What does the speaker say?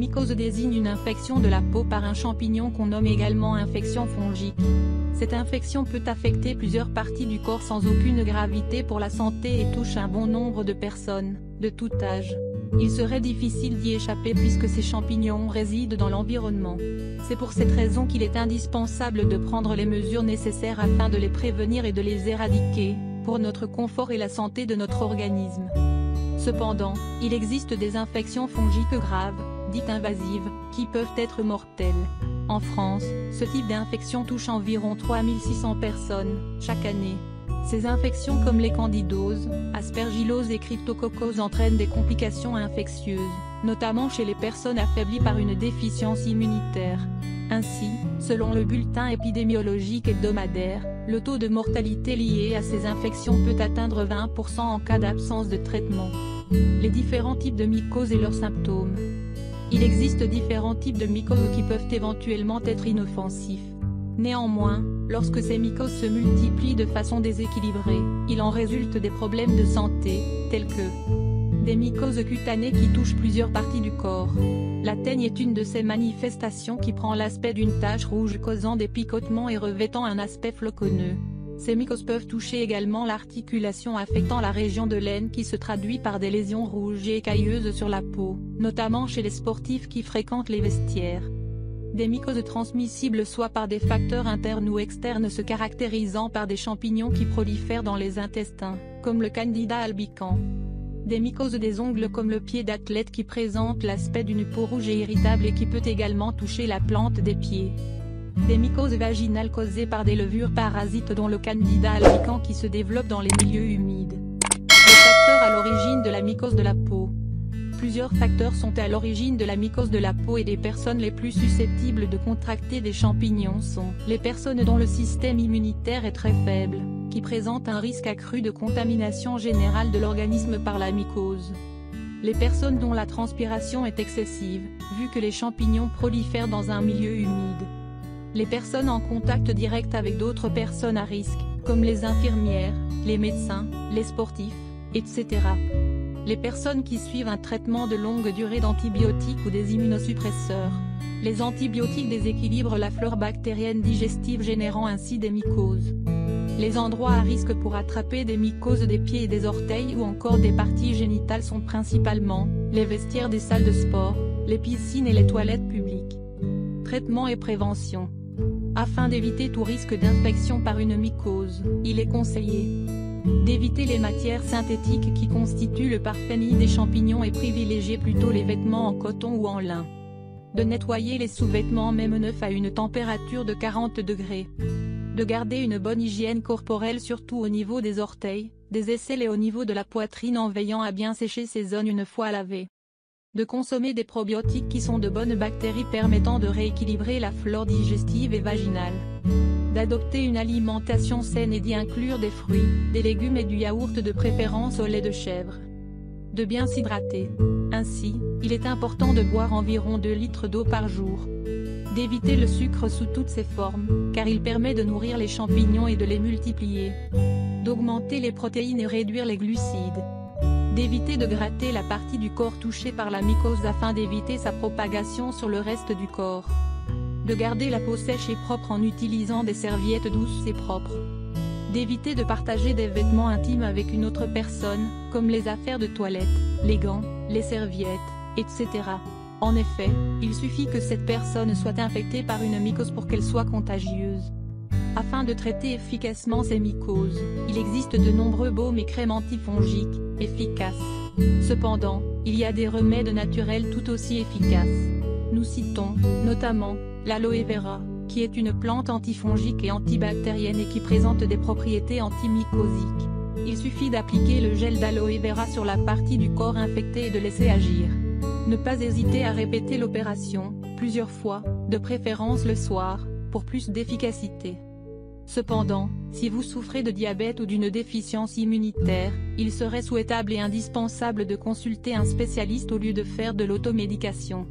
mycose désigne une infection de la peau par un champignon qu'on nomme également infection fongique. Cette infection peut affecter plusieurs parties du corps sans aucune gravité pour la santé et touche un bon nombre de personnes, de tout âge. Il serait difficile d'y échapper puisque ces champignons résident dans l'environnement. C'est pour cette raison qu'il est indispensable de prendre les mesures nécessaires afin de les prévenir et de les éradiquer, pour notre confort et la santé de notre organisme. Cependant, il existe des infections fongiques graves, dites invasives, qui peuvent être mortelles. En France, ce type d'infection touche environ 3600 personnes, chaque année. Ces infections comme les candidoses, aspergillose et cryptococcose entraînent des complications infectieuses, notamment chez les personnes affaiblies par une déficience immunitaire. Ainsi, selon le bulletin épidémiologique hebdomadaire, le taux de mortalité lié à ces infections peut atteindre 20% en cas d'absence de traitement. Les différents types de mycoses et leurs symptômes. Il existe différents types de mycoses qui peuvent éventuellement être inoffensifs. Néanmoins, lorsque ces mycoses se multiplient de façon déséquilibrée, il en résulte des problèmes de santé, tels que des mycoses cutanées qui touchent plusieurs parties du corps. La teigne est une de ces manifestations qui prend l'aspect d'une tache rouge causant des picotements et revêtant un aspect floconneux. Ces mycoses peuvent toucher également l'articulation affectant la région de l'aine qui se traduit par des lésions rouges et écailleuses sur la peau, notamment chez les sportifs qui fréquentent les vestiaires. Des mycoses transmissibles soit par des facteurs internes ou externes se caractérisant par des champignons qui prolifèrent dans les intestins, comme le Candida albicans. Des mycoses des ongles comme le pied d'athlète qui présente l'aspect d'une peau rouge et irritable et qui peut également toucher la plante des pieds. Des mycoses vaginales causées par des levures parasites dont le Candida albicans qui se développe dans les milieux humides. Les facteurs à l'origine de la mycose de la peau. Plusieurs facteurs sont à l'origine de la mycose de la peau et les personnes les plus susceptibles de contracter des champignons sont les personnes dont le système immunitaire est très faible, qui présentent un risque accru de contamination générale de l'organisme par la mycose. Les personnes dont la transpiration est excessive, vu que les champignons prolifèrent dans un milieu humide. Les personnes en contact direct avec d'autres personnes à risque, comme les infirmières, les médecins, les sportifs, etc. Les personnes qui suivent un traitement de longue durée d'antibiotiques ou des immunosuppresseurs. Les antibiotiques déséquilibrent la flore bactérienne digestive générant ainsi des mycoses. Les endroits à risque pour attraper des mycoses des pieds et des orteils ou encore des parties génitales sont principalement les vestiaires des salles de sport, les piscines et les toilettes publiques. Traitement et prévention. Afin d'éviter tout risque d'infection par une mycose, il est conseillé d'éviter les matières synthétiques qui constituent le parfait nid des champignons et privilégier plutôt les vêtements en coton ou en lin. De nettoyer les sous-vêtements même neufs à une température de 40 degrés. De garder une bonne hygiène corporelle surtout au niveau des orteils, des aisselles et au niveau de la poitrine en veillant à bien sécher ces zones une fois lavées. De consommer des probiotiques qui sont de bonnes bactéries permettant de rééquilibrer la flore digestive et vaginale. D'adopter une alimentation saine et d'y inclure des fruits, des légumes et du yaourt de préférence au lait de chèvre. De bien s'hydrater. Ainsi, il est important de boire environ 2 litres d'eau par jour. D'éviter le sucre sous toutes ses formes, car il permet de nourrir les champignons et de les multiplier. D'augmenter les protéines et réduire les glucides. D'éviter de gratter la partie du corps touchée par la mycose afin d'éviter sa propagation sur le reste du corps. De garder la peau sèche et propre en utilisant des serviettes douces et propres. D'éviter de partager des vêtements intimes avec une autre personne, comme les affaires de toilette, les gants, les serviettes, etc. En effet, il suffit que cette personne soit infectée par une mycose pour qu'elle soit contagieuse. Afin de traiter efficacement ces mycoses, il existe de nombreux baumes et crèmes antifongiques, efficaces. Cependant, il y a des remèdes naturels tout aussi efficaces. Nous citons, notamment, l'aloe vera, qui est une plante antifongique et antibactérienne et qui présente des propriétés antimycosiques. Il suffit d'appliquer le gel d'aloe vera sur la partie du corps infectée et de laisser agir. Ne pas hésiter à répéter l'opération, plusieurs fois, de préférence le soir, pour plus d'efficacité. Cependant, si vous souffrez de diabète ou d'une déficience immunitaire, il serait souhaitable et indispensable de consulter un spécialiste au lieu de faire de l'automédication.